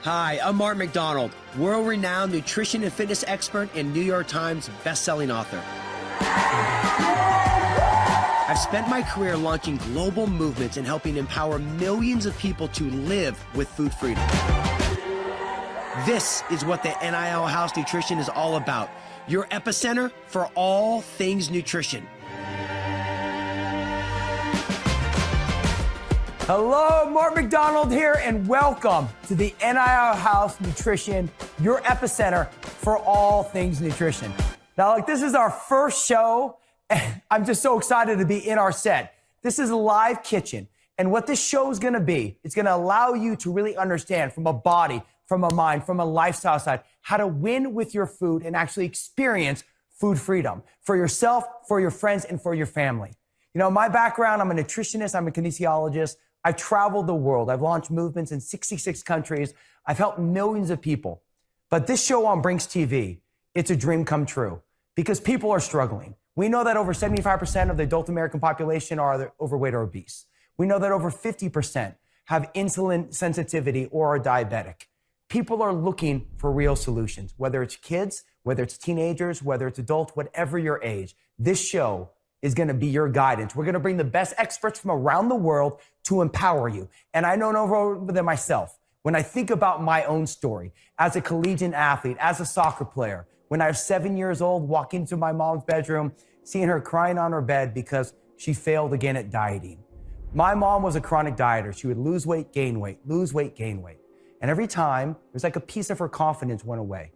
Hi, I'm Mark Macdonald, world-renowned nutrition and fitness expert and New York Times best-selling author. I've spent my career launching global movements and helping empower millions of people to live with food freedom. This is what the NIL House Nutrition is all about, your epicenter for all things nutrition. Hello, Mark Macdonald here, and welcome to the NIL House Nutrition, your epicenter for all things nutrition. Now, this is our first show, and I'm just so excited to be in our set. This is a live kitchen, and what this show is going to be, it's going to allow you to really understand from a body, from a mind, from a lifestyle side, how to win with your food and actually experience food freedom for yourself, for your friends, and for your family. You know, my background, I'm a nutritionist, I'm a kinesiologist. I've traveled the world. I've launched movements in 66 countries. I've helped millions of people. But this show on BRINX TV, it's a dream come true because people are struggling. We know that over 75% of the adult American population are overweight or obese. We know that over 50% have insulin sensitivity or are diabetic. People are looking for real solutions, whether it's kids, whether it's teenagers, whether it's adults, whatever your age. This show is going to be your guidance. We're going to bring the best experts from around the world to empower you. And I know no more than myself. When I think about my own story as a collegiate athlete, as a soccer player, when I was 7 years old, walking into my mom's bedroom, seeing her crying on her bed because she failed again at dieting. My mom was a chronic dieter. She would lose weight, gain weight, lose weight, gain weight. And every time, it was like a piece of her confidence went away.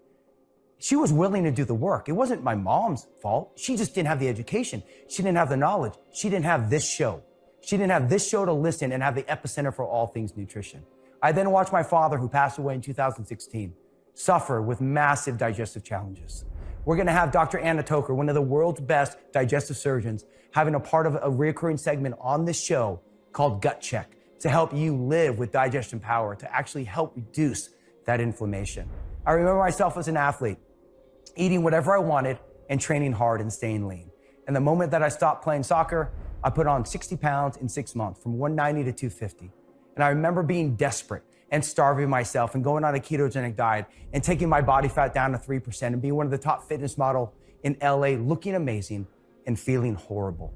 She was willing to do the work. It wasn't my mom's fault. She just didn't have the education. She didn't have the knowledge. She didn't have this show. She didn't have this show to listen and have the epicenter for all things nutrition. I then watched my father, who passed away in 2016, suffer with massive digestive challenges. We're going to have Dr. Anna Toker, one of the world's best digestive surgeons, having a part of a recurring segment on this show called Gut Check to help you live with digestion power, to actually help reduce that inflammation. I remember myself as an athlete, eating whatever I wanted and training hard and staying lean. And the moment that I stopped playing soccer, I put on 60 pounds in 6 months, from 190 to 250. And I remember being desperate and starving myself and going on a ketogenic diet and taking my body fat down to 3% and being one of the top fitness models in LA, looking amazing and feeling horrible.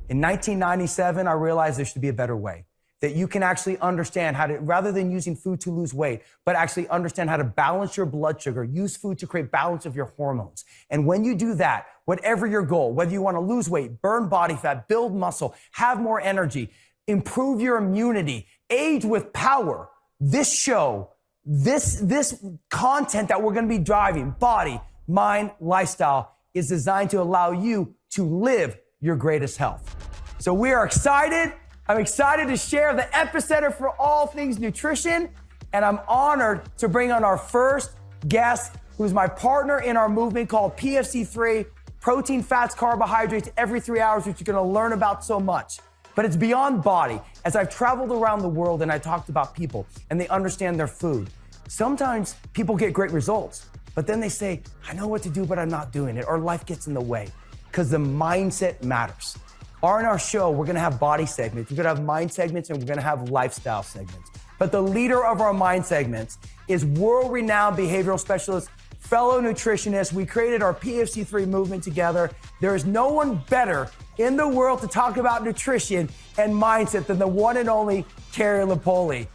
In 1997, I realized there should be a better way. That you can actually understand how to, rather than using food to lose weight, but actually understand how to balance your blood sugar, use food to create balance of your hormones. And when you do that, whatever your goal, whether you want to lose weight, burn body fat, build muscle, have more energy, improve your immunity, age with power, this show, this content that we're going to be driving, body, mind, lifestyle, is designed to allow you to live your greatest health. So we are excited. I'm excited to share the epicenter for all things nutrition, and I'm honored to bring on our first guest, who's my partner in our movement called PFC3, protein, fats, carbohydrates every 3 hours, which you're gonna learn about so much. But it's beyond body. As I've traveled around the world and I talked about people and they understand their food, sometimes people get great results, but then they say, I know what to do, but I'm not doing it, or life gets in the way, because the mindset matters. On our show, we're going to have body segments, we're going to have mind segments, and we're going to have lifestyle segments. But the leader of our mind segments is world-renowned behavioral specialist, fellow nutritionist. We created our PFC3 movement together. There is no one better in the world to talk about nutrition and mindset than the one and only Carrie Mark.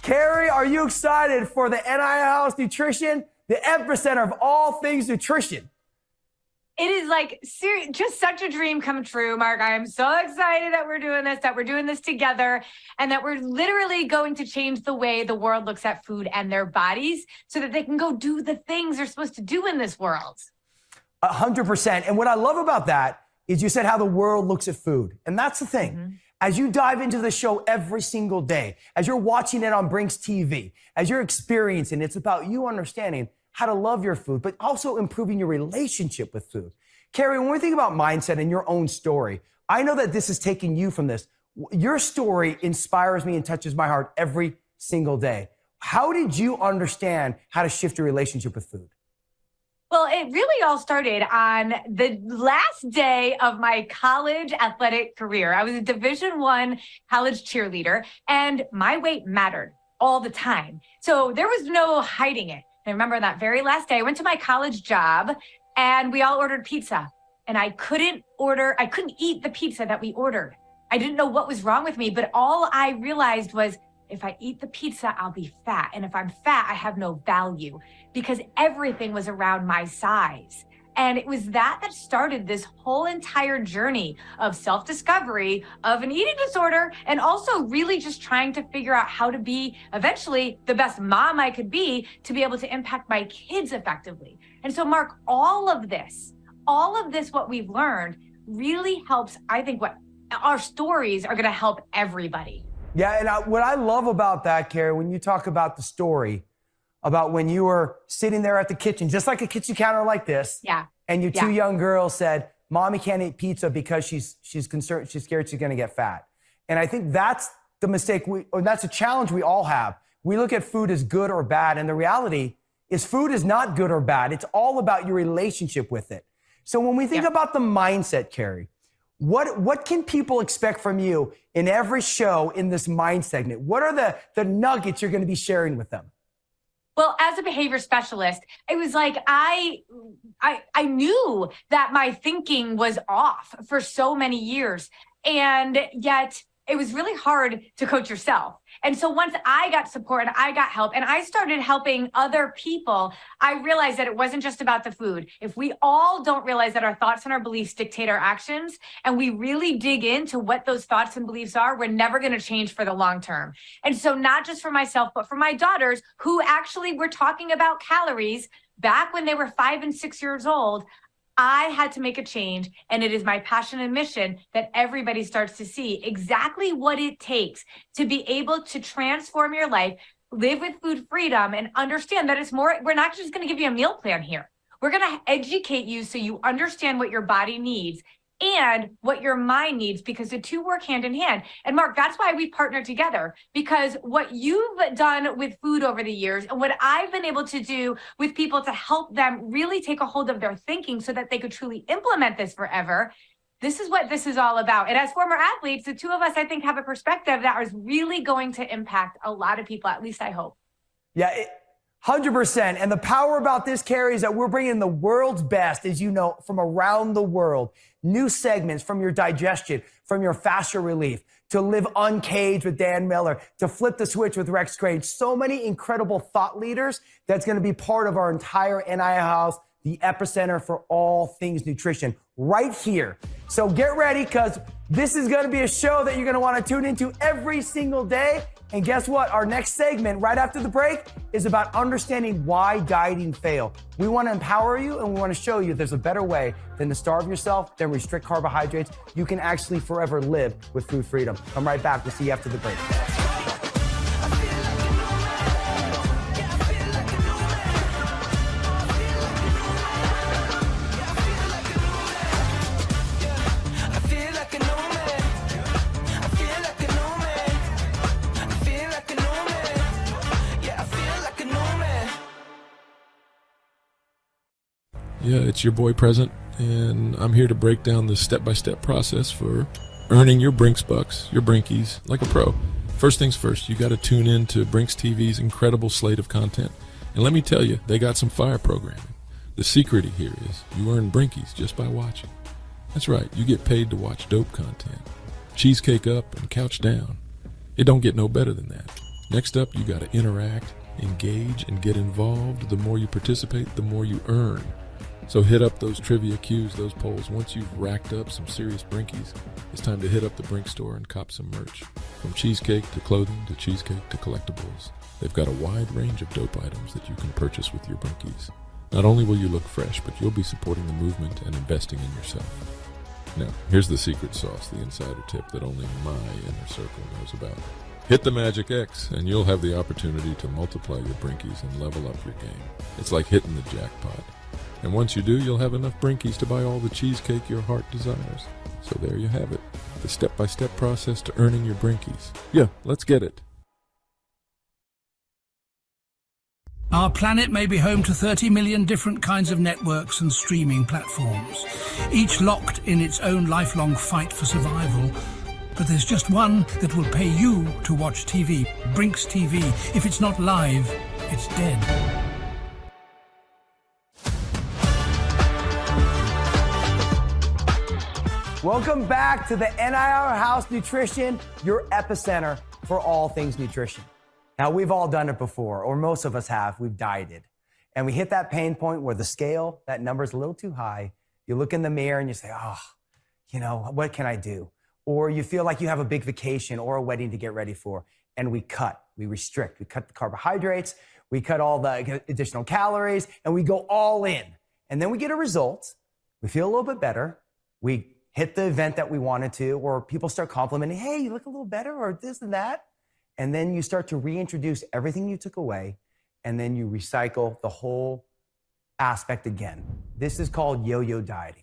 Carrie, are you excited for the NIL House Nutrition, the epicenter of all things nutrition? It is like just such a dream come true, Mark. I am so excited that we're doing this together, and that we're literally going to change the way the world looks at food and their bodies so that they can go do the things they're supposed to do in this world. 100%. And what I love about that is you said how the world looks at food. And that's the thing. Mm-hmm. As you dive into the show every single day, as you're watching it on BRINX TV, as you're experiencing, it's about you understanding how to love your food, but also improving your relationship with food. Carrie, when we think about mindset and your own story, I know that this is taking you from this. Your story inspires me and touches my heart every single day. How did you understand how to shift your relationship with food? Well, it really all started on the last day of my college athletic career. I was a Division I college cheerleader, and my weight mattered. all the time. So there was no hiding it. I remember that very last day, I went to my college job and we all ordered pizza. And I couldn't eat the pizza that we ordered. I didn't know what was wrong with me, but all I realized was if I eat the pizza, I'll be fat. And if I'm fat, I have no value because everything was around my size. And it was that started this whole entire journey of self-discovery of an eating disorder, and also really just trying to figure out how to be eventually the best mom I could be to be able to impact my kids effectively. And so, Mark, all of this, what we've learned really helps. I think what our stories are going to help everybody. Yeah, and what I love about that, Carrie, when you talk about the story, about when you were sitting there at the kitchen, just like a kitchen counter like this. Yeah. And your two young girls said, Mommy can't eat pizza because she's concerned, she's scared she's going to get fat. And I think that's the mistake or that's a challenge we all have. We look at food as good or bad. And the reality is food is not good or bad. It's all about your relationship with it. So when we think about the mindset, Carrie, what can people expect from you in every show in this mind segment? What are the nuggets you're going to be sharing with them? Well, as a behavior specialist, it was like I knew that my thinking was off for so many years, and yet it was really hard to coach yourself. And so once I got support and I got help and I started helping other people, I realized that it wasn't just about the food. If we all don't realize that our thoughts and our beliefs dictate our actions, and we really dig into what those thoughts and beliefs are, we're never going to change for the long term. And so not just for myself, but for my daughters who actually were talking about calories back when they were 5 and 6 years old, I had to make a change, and it is my passion and mission that everybody starts to see exactly what it takes to be able to transform your life, live with food freedom, and understand that it's more, we're not just going to give you a meal plan here. We're going to educate you so you understand what your body needs and what your mind needs, because the two work hand in hand. And Mark, that's why we partner together, because what you've done with food over the years and what I've been able to do with people to help them really take a hold of their thinking so that they could truly implement this forever. This is what this is all about. And as former athletes, the two of us, I think, have a perspective that is really going to impact a lot of people, at least I hope. Yeah, 100%. And the power about this, Carrie, is that we're bringing the world's best, as you know, from around the world. New segments from your digestion, from your fascia relief, to live uncaged with Dan Miller, to flip the switch with Rex Crane. So many incredible thought leaders that's going to be part of our entire NIL House, the epicenter for all things nutrition, right here. So get ready, because this is going to be a show that you're going to want to tune into every single day. And guess what? Our next segment right after the break is about understanding why dieting fails. We want to empower you, and we want to show you there's a better way than to starve yourself, than restrict carbohydrates. You can actually forever live with food freedom. Come right back. We'll see you after the break. Yeah, it's your boy Present, and I'm here to break down the step-by-step process for earning your BRINX bucks, your Brinkies, like a pro. First things first, you got to tune in to BRINX TV's incredible slate of content. And let me tell you, they got some fire programming. The secret here is you earn Brinkies just by watching. That's right, you get paid to watch dope content. Cheesecake up and couch down. It don't get no better than that. Next up, you got to interact, engage, and get involved. The more you participate, the more you earn. So hit up those trivia cues, those polls. Once you've racked up some serious Brinkies, it's time to hit up the BRINX store and cop some merch. From cheesecake to clothing to cheesecake to collectibles, they've got a wide range of dope items that you can purchase with your Brinkies. Not only will you look fresh, but you'll be supporting the movement and investing in yourself. Now, here's the secret sauce, the insider tip that only my inner circle knows about. Hit the magic X, and you'll have the opportunity to multiply your Brinkies and level up your game. It's like hitting the jackpot. And once you do, you'll have enough Brinkies to buy all the cheesecake your heart desires. So there you have it, the step-by-step process to earning your Brinkies. Yeah, let's get it. Our planet may be home to 30 million different kinds of networks and streaming platforms, each locked in its own lifelong fight for survival. But there's just one that will pay you to watch TV. BRINX TV. If it's not live, it's dead. Welcome back to the NIL House Nutrition, your epicenter for all things nutrition. Now, we've all done it before, or most of us have. We've dieted. And we hit that pain point where the scale, that number's a little too high. You look in the mirror and you say, oh, you know, what can I do? Or you feel like you have a big vacation or a wedding to get ready for. And we cut, we restrict, we cut the carbohydrates, we cut all the additional calories, and we go all in. And then we get a result. We feel a little bit better. We hit the event that we wanted to, or people start complimenting, hey, you look a little better, or this and that. And then you start to reintroduce everything you took away, and then you recycle the whole aspect again. This is called yo-yo dieting.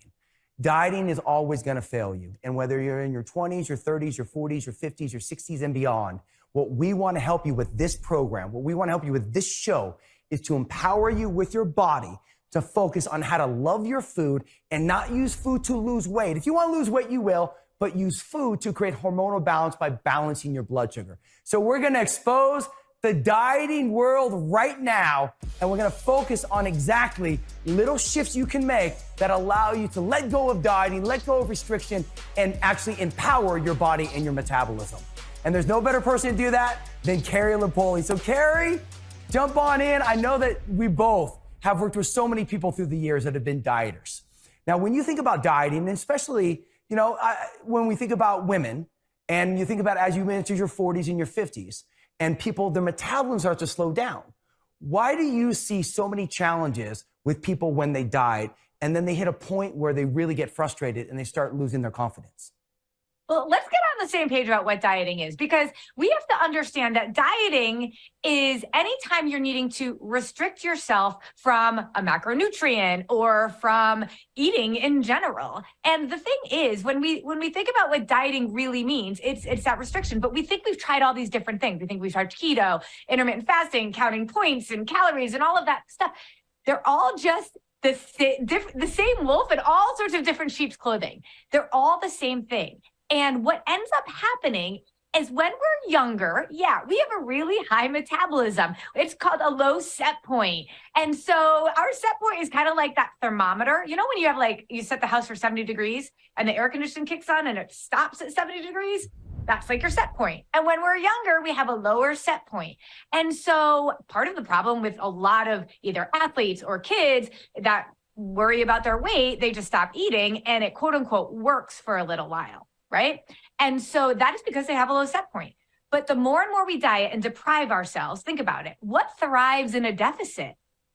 Dieting is always going to fail you. And whether you're in your 20s, your 30s, your 40s, your 50s, your 60s, and beyond, what we want to help you with this program, what we want to help you with this show, is to empower you with your body to focus on how to love your food and not use food to lose weight. If you want to lose weight, you will, but use food to create hormonal balance by balancing your blood sugar. So we're going to expose the dieting world right now, and we're going to focus on exactly little shifts you can make that allow you to let go of dieting, let go of restriction, and actually empower your body and your metabolism. And there's no better person to do that than Carrie Lipoli. So Carrie, jump on in. I know that we both have worked with so many people through the years that have been dieters. Now, when you think about dieting, and especially, you know, when we think about women, and you think about as you enter your 40s and your 50s, and people, their metabolism starts to slow down. Why do you see so many challenges with people when they diet, and then they hit a point where they really get frustrated and they start losing their confidence? Well, let's get on the same page about what dieting is, because we have to understand that dieting is anytime you're needing to restrict yourself from a macronutrient or from eating in general. And the thing is, when we think about what dieting really means, it's that restriction. But we think we've tried all these different things. We think we've tried keto, intermittent fasting, counting points and calories and all of that stuff. They're all just the same wolf in all sorts of different sheep's clothing. They're all the same thing. And what ends up happening is when we're younger, we have a really high metabolism. It's called a low set point. And so our set point is kind of like that thermometer. You know, when you have you set the house for 70 degrees and the air conditioning kicks on and it stops at 70 degrees? That's like your set point. And when we're younger, we have a lower set point. And so part of the problem with a lot of either athletes or kids that worry about their weight, they just stop eating and it quote unquote works for a little while. Right? And so that is because they have a low set point. But the more and more we diet and deprive ourselves, think about it. What thrives in a deficit?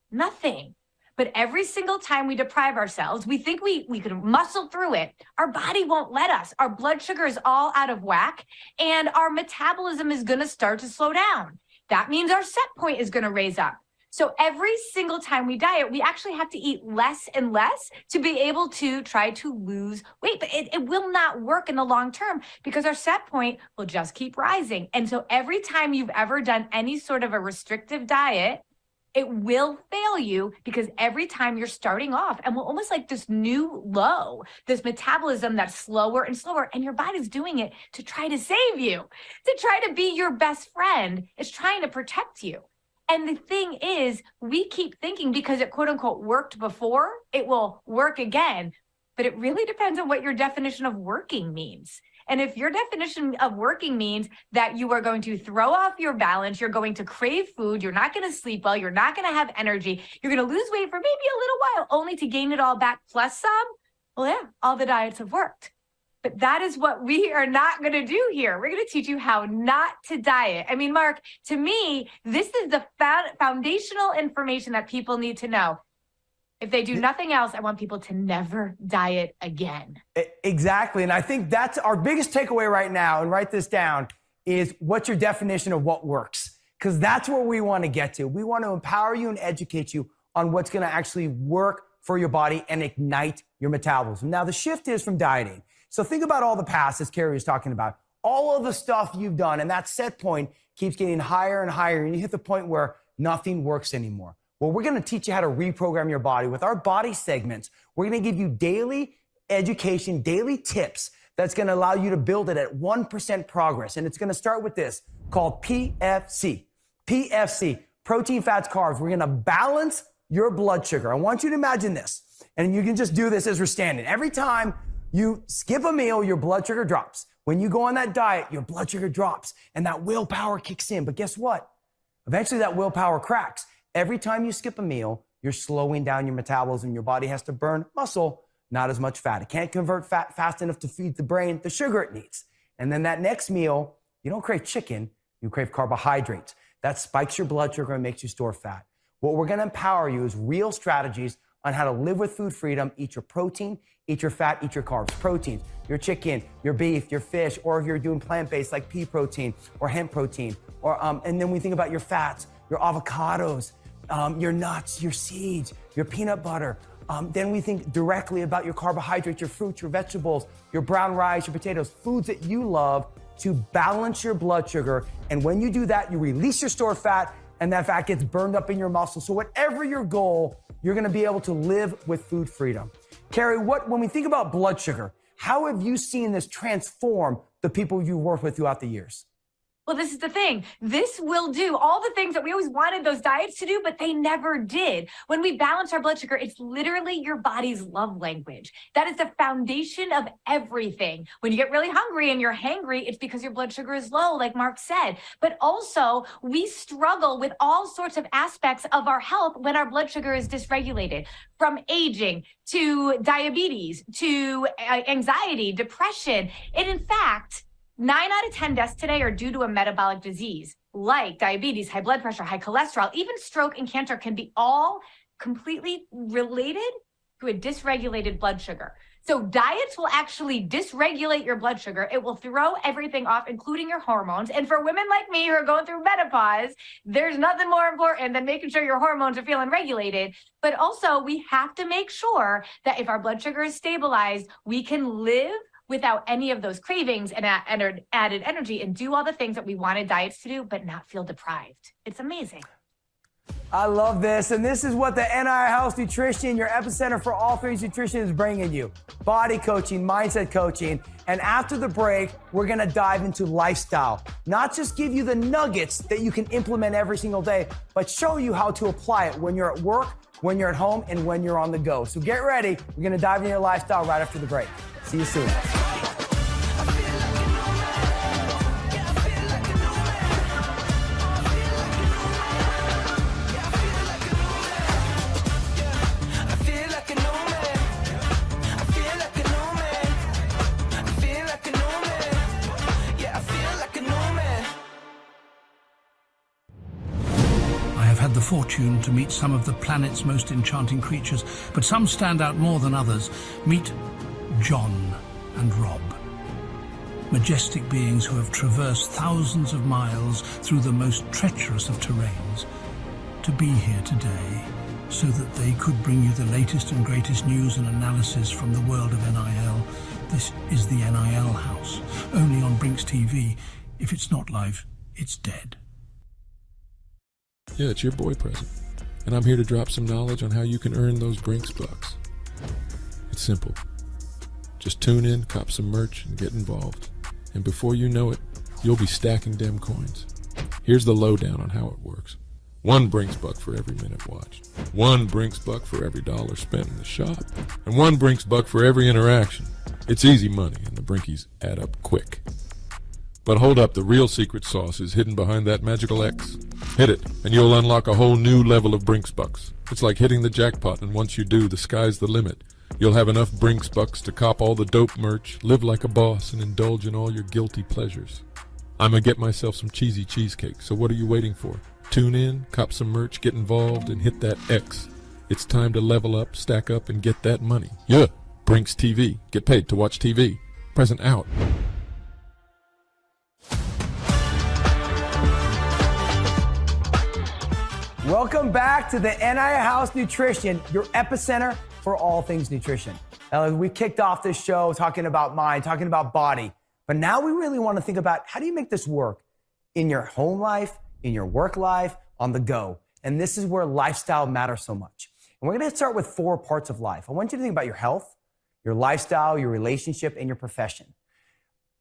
Nothing. But every single time we deprive ourselves, we think we can muscle through it. Our body won't let us. Our blood sugar is all out of whack and our metabolism is going to start to slow down. That means our set point is going to raise up. So every single time we diet, we actually have to eat less and less to be able to try to lose weight. But it will not work in the long term because our set point will just keep rising. And so every time you've ever done any sort of a restrictive diet, it will fail you because every time you're starting off and we're almost like this new low, this metabolism that's slower and slower, and your body's doing it to try to save you, to try to be your best friend. It's trying to protect you. And the thing is, we keep thinking because it quote unquote worked before, it will work again. But it really depends on what your definition of working means. And if your definition of working means that you are going to throw off your balance, you're going to crave food, you're not going to sleep well, you're not going to have energy, you're going to lose weight for maybe a little while only to gain it all back plus some, well, yeah, all the diets have worked. But that is what we are not going to do here. We're going to teach you how not to diet. I mean, Mark, to me, this is the foundational information that people need to know. If they do nothing else, I want people to never diet again. Exactly. And I think that's our biggest takeaway right now, and write this down, is what's your definition of what works? Because that's where we want to get to. We want to empower you and educate you on what's going to actually work for your body and ignite your metabolism. Now, the shift is from dieting. So think about all the past, as Carrie was talking about, all of the stuff you've done, and that set point keeps getting higher and higher, and you hit the point where nothing works anymore. Well, we're going to teach you how to reprogram your body with our body segments. We're going to give you daily education, daily tips that's going to allow you to build it at 1% progress. And it's going to start with this called PFC. PFC, protein, fats, carbs. We're going to balance your blood sugar. I want you to imagine this. And you can just do this as we're standing. Every time you skip a meal, your blood sugar drops. When you go on that diet, your blood sugar drops and that willpower kicks in. But guess what? Eventually that willpower cracks. Every time you skip a meal, you're slowing down your metabolism. Your body has to burn muscle, not as much fat. It can't convert fat fast enough to feed the brain the sugar it needs. And then that next meal, you don't crave chicken, you crave carbohydrates. That spikes your blood sugar and makes you store fat. What we're gonna empower you is real strategies on how to live with food freedom. Eat your protein, eat your fat, eat your carbs. Proteins, your chicken, your beef, your fish, or if you're doing plant-based like pea protein or hemp protein. And then we think about your fats, your avocados, your nuts, your seeds, your peanut butter. Then we think directly about your carbohydrates, your fruits, your vegetables, your brown rice, your potatoes, foods that you love to balance your blood sugar. And when you do that, you release your stored fat and that fat gets burned up in your muscle. So whatever your goal, you're gonna be able to live with food freedom. Carrie, when we think about blood sugar, how have you seen this transform the people you work with throughout the years? Well, this is the thing. This will do all the things that we always wanted those diets to do, but they never did. When we balance our blood sugar, it's literally your body's love language. That is the foundation of everything. When you get really hungry and you're hangry, it's because your blood sugar is low, like Mark said. But also, we struggle with all sorts of aspects of our health when our blood sugar is dysregulated, from aging to diabetes to anxiety, depression. And in fact, 9 out of 10 deaths today are due to a metabolic disease like diabetes, high blood pressure, high cholesterol, even stroke and cancer can be all completely related to a dysregulated blood sugar. So diets will actually dysregulate your blood sugar. It will throw everything off, including your hormones. And for women like me who are going through menopause, there's nothing more important than making sure your hormones are feeling regulated. But also we have to make sure that if our blood sugar is stabilized, we can live without any of those cravings and added energy and do all the things that we wanted diets to do, but not feel deprived. It's amazing. I love this. And this is what the NIL House Nutrition, your epicenter for all things nutrition, is bringing you. Body coaching, mindset coaching. And after the break, we're going to dive into lifestyle. Not just give you the nuggets that you can implement every single day, but show you how to apply it when you're at work, when you're at home, and when you're on the go. So get ready. We're going to dive into your lifestyle right after the break. See you soon. The fortune to meet some of the planet's most enchanting creatures, but some stand out more than others. Meet John and Rob. Majestic beings who have traversed thousands of miles through the most treacherous of terrains to be here today so that they could bring you the latest and greatest news and analysis from the world of NIL. This is the NIL House, only on BRINX TV. If it's not live, it's dead. Yeah, it's your boy present, and I'm here to drop some knowledge on how you can earn those BRINX bucks. It's simple. Just tune in, cop some merch, and get involved. And before you know it, you'll be stacking dem coins. Here's the lowdown on how it works. 1 BRINX buck for every minute watched. 1 BRINX buck for every dollar spent in the shop. And 1 BRINX buck for every interaction. It's easy money, and the Brinkies add up quick. But hold up, the real secret sauce is hidden behind that magical X. Hit it, and you'll unlock a whole new level of BRINX bucks. It's like hitting the jackpot, and once you do, the sky's the limit. You'll have enough BRINX bucks to cop all the dope merch, live like a boss, and indulge in all your guilty pleasures. I'ma get myself some cheesy cheesecake, so what are you waiting for? Tune in, cop some merch, get involved, and hit that X. It's time to level up, stack up, and get that money. Yeah, BRINX TV. Get paid to watch TV. Present out. Welcome back to the NIL House Nutrition, your epicenter for all things nutrition. Now, we kicked off this show talking about mind, talking about body, but now we really want to think about how do you make this work in your home life, in your work life, on the go. And this is where lifestyle matters so much. And we're going to start with 4 parts of life. I want you to think about your health, your lifestyle, your relationship, and your profession.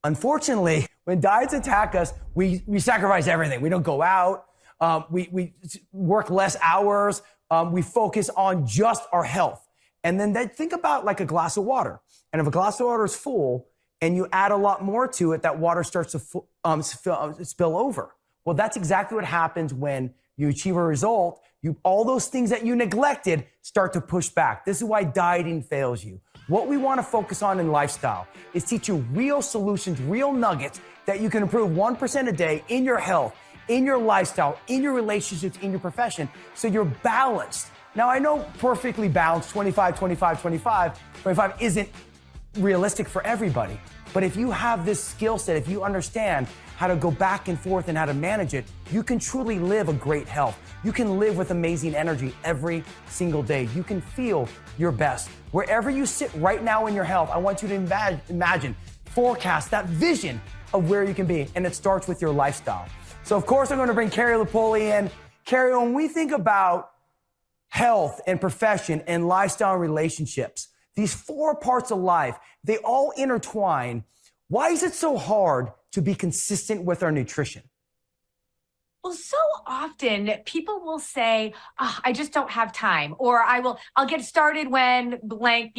Unfortunately, when diets attack us, we sacrifice everything. We don't go out. We work less hours. We focus on just our health. And then think about like a glass of water. And if a glass of water is full and you add a lot more to it, that water starts to spill over. Well, that's exactly what happens when you achieve a result. All those things that you neglected start to push back. This is why dieting fails you. What we want to focus on in lifestyle is teach you real solutions, real nuggets that you can improve 1% a day in your health, in your lifestyle, in your relationships, in your profession, so you're balanced. Now, I know perfectly balanced 25, 25, 25, 25 isn't realistic for everybody. But if you have this skill set, if you understand how to go back and forth and how to manage it, you can truly live a great health. You can live with amazing energy every single day. You can feel your best. Wherever you sit right now in your health, I want you to imagine, forecast that vision of where you can be. And it starts with your lifestyle. So of course, I'm going to bring Carrie Lipoli in. Carrie, when we think about health and profession and lifestyle and relationships, these 4 parts of life, they all intertwine. Why is it so hard to be consistent with our nutrition? Well, so often people will say, oh, I just don't have time, or I'll get started when blank,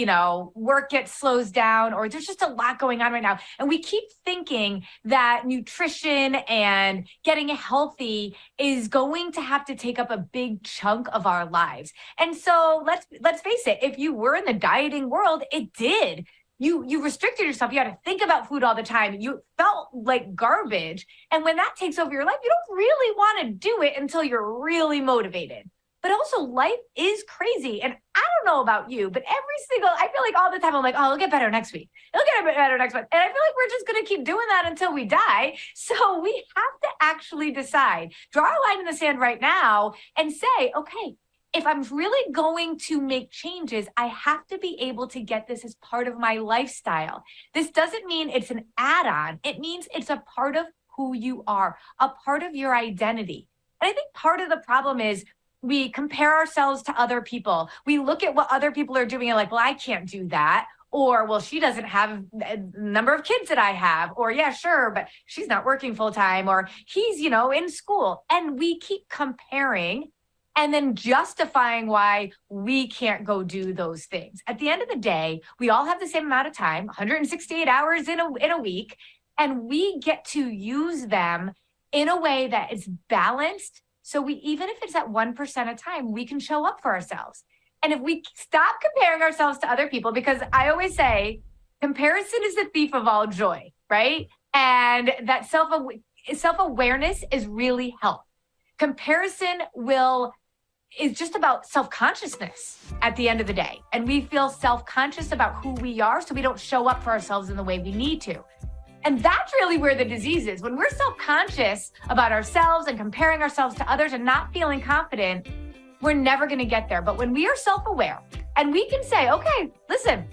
work slows down, or there's just a lot going on right now. And we keep thinking that nutrition and getting healthy is going to have to take up a big chunk of our lives. And so let's face it, if you were in the dieting world, it did. You restricted yourself. You had to think about food all the time. You felt like garbage. And when that takes over your life, you don't really want to do it until you're really motivated. But also life is crazy. And I don't know about you, but I feel like all the time I'm like, oh, it'll get better next week. It'll get better next month. And I feel like we're just going to keep doing that until we die. So we have to actually decide, draw a line in the sand right now and say, okay, if I'm really going to make changes, I have to be able to get this as part of my lifestyle. This doesn't mean it's an add-on. It means it's a part of who you are, a part of your identity. And I think part of the problem is we compare ourselves to other people. We look at what other people are doing and like, well, I can't do that. Or, well, she doesn't have the number of kids that I have. Or, yeah, sure, but she's not working full time. Or he's, in school. And we keep comparing and then justifying why we can't go do those things. At the end of the day, we all have the same amount of time, 168 hours in a week, and we get to use them in a way that is balanced. So even if it's at 1% of time, we can show up for ourselves. And if we stop comparing ourselves to other people, because I always say, comparison is the thief of all joy, right? And that self-awareness is really health. Comparison is just about self-consciousness at the end of the day. And we feel self-conscious about who we are, so we don't show up for ourselves in the way we need to. And that's really where the disease is. When we're self-conscious about ourselves and comparing ourselves to others and not feeling confident, we're never going to get there. But when we are self-aware and we can say, okay, listen,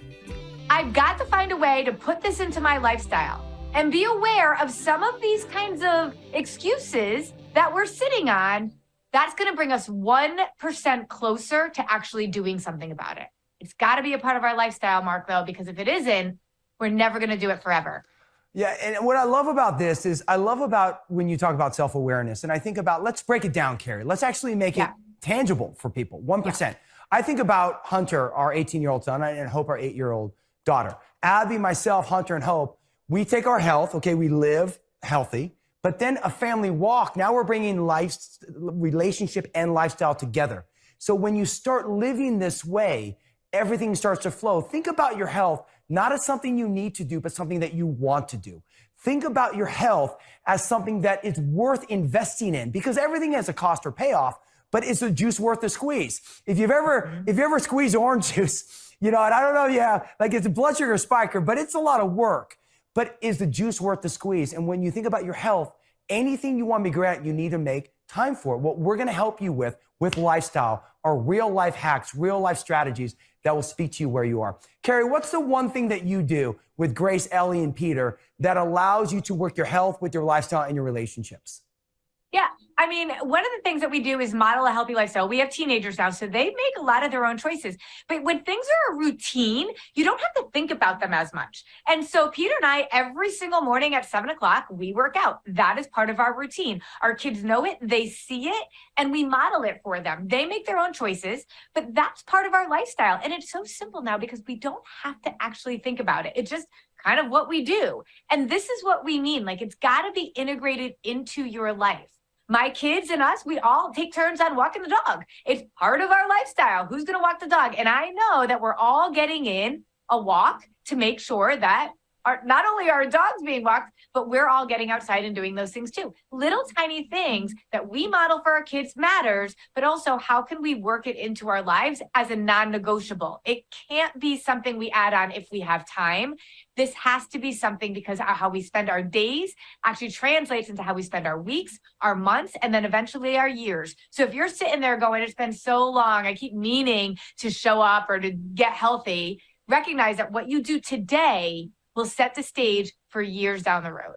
I've got to find a way to put this into my lifestyle and be aware of some of these kinds of excuses that we're sitting on, that's going to bring us 1% closer to actually doing something about it. It's got to be a part of our lifestyle, Mark, though, because if it isn't, we're never going to do it forever. Yeah, and what I love about this is I love about when you talk about self-awareness, and I think about, let's break it down, Carrie. Let's actually make it tangible for people, 1%. Yeah. I think about Hunter, our 18-year-old son, and Hope, our 8-year-old daughter. Abby, myself, Hunter, and Hope, we take our health, okay, we live healthy, but then a family walk. Now we're bringing relationship and lifestyle together. So when you start living this way, everything starts to flow. Think about your health not as something you need to do, but something that you want to do. Think about your health as something that is worth investing in, because everything has a cost or payoff, but is the juice worth the squeeze? If you've ever squeezed orange juice, and I don't know, like it's a blood sugar spiker, but it's a lot of work. But is the juice worth the squeeze? And when you think about your health, anything you want to be great at, you need to make time for it. What we're going to help you with lifestyle are real life hacks, real life strategies that will speak to you where you are. Carrie, what's the one thing that you do with Grace, Ellie, and Peter that allows you to work your health with your lifestyle and your relationships? Yeah. I mean, one of the things that we do is model a healthy lifestyle. We have teenagers now, so they make a lot of their own choices. But when things are a routine, you don't have to think about them as much. And so Peter and I, every single morning at 7 o'clock, we work out. That is part of our routine. Our kids know it, they see it, and we model it for them. They make their own choices, but that's part of our lifestyle. And it's so simple now because we don't have to actually think about it. It's just kind of what we do. And this is what we mean. Like, it's got to be integrated into your life. My kids and us, we all take turns on walking the dog. It's part of our lifestyle. Who's going to walk the dog? And I know that we're all getting in a walk to make sure that not only are our dogs being walked, but we're all getting outside and doing those things too. Little tiny things that we model for our kids matters, but also how can we work it into our lives as a non-negotiable? It can't be something we add on if we have time. This has to be something because how we spend our days actually translates into how we spend our weeks, our months, and then eventually our years. So if you're sitting there going, it's been so long, I keep meaning to show up or to get healthy, recognize that what you do today will set the stage for years down the road.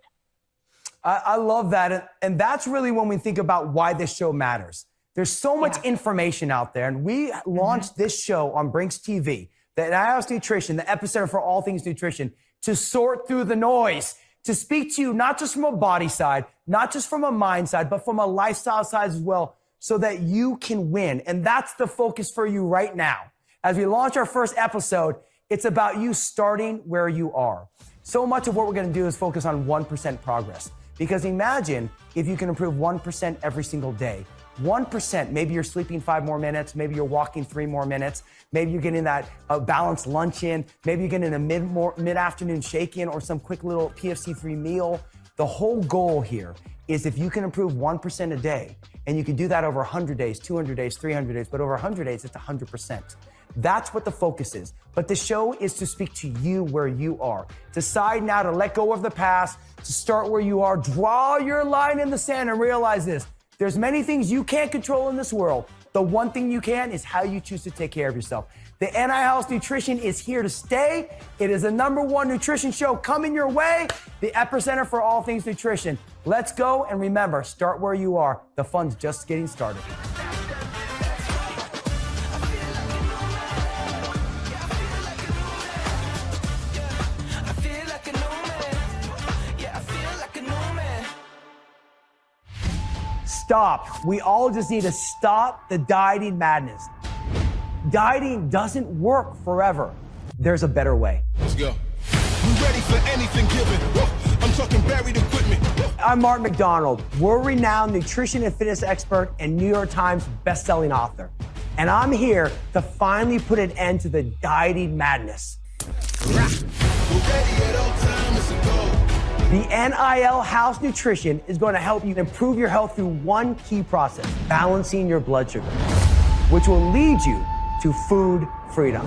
I love that. And that's really when we think about why this show matters. There's so much information out there. And we launched this show on BRINX TV, the NIL House Nutrition, the epicenter for all things nutrition, to sort through the noise, to speak to you, not just from a body side, not just from a mind side, but from a lifestyle side as well, so that you can win. And that's the focus for you right now. As we launch our first episode, it's about you starting where you are. So much of what we're gonna do is focus on 1% progress. Because imagine if you can improve 1% every single day. 1%, maybe you're sleeping 5 more minutes, maybe you're walking 3 more minutes, maybe you're getting that balanced lunch in, maybe you're getting a mid-afternoon shake in or some quick little PFC-free meal. The whole goal here is if you can improve 1% a day, and you can do that over 100 days, 200 days, 300 days, but over 100 days, it's 100%. That's what the focus is. But the show is to speak to you where you are. Decide now to let go of the past, to start where you are. Draw your line in the sand and realize this. There's many things you can't control in this world. The one thing you can is how you choose to take care of yourself. The NIL House Nutrition is here to stay. It is the #1 nutrition show coming your way. The epicenter for all things nutrition. Let's go. And remember, start where you are. The fun's just getting started. Stop. We all just need to stop the dieting madness. Dieting doesn't work forever. There's a better way. Let's go. We ready for anything given. I'm talking buried equipment. I'm Mark Macdonald, world-renowned nutrition and fitness expert and New York Times best-selling author. And I'm here to finally put an end to the dieting madness. We're ready at all times. It's a goal. The NIL House Nutrition is going to help you improve your health through one key process, balancing your blood sugar, which will lead you to food freedom.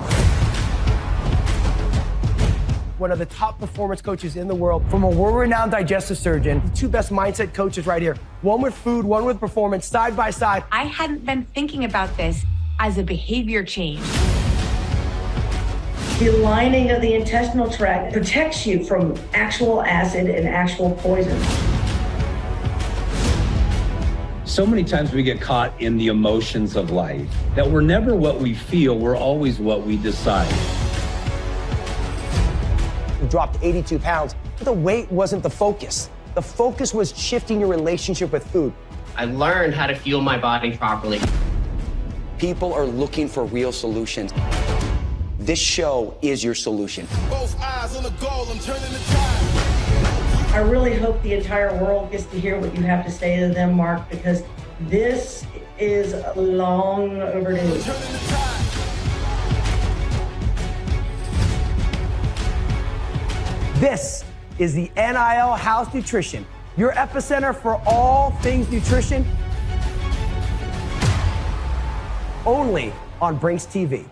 One of the top performance coaches in the world, from a world-renowned digestive surgeon, the 2 best mindset coaches right here, one with food, one with performance, side by side. I hadn't been thinking about this as a behavior change. The lining of the intestinal tract protects you from actual acid and actual poison. So many times we get caught in the emotions of life that we're never what we feel, we're always what we decide. You dropped 82 pounds, but the weight wasn't the focus. The focus was shifting your relationship with food. I learned how to fuel my body properly. People are looking for real solutions. This show is your solution. Both eyes on the goal. I'm turning the tide. I really hope the entire world gets to hear what you have to say to them, Mark, because this is long overdue. Turning the tide. This is the NIL House Nutrition, your epicenter for all things nutrition, only on BRINX TV.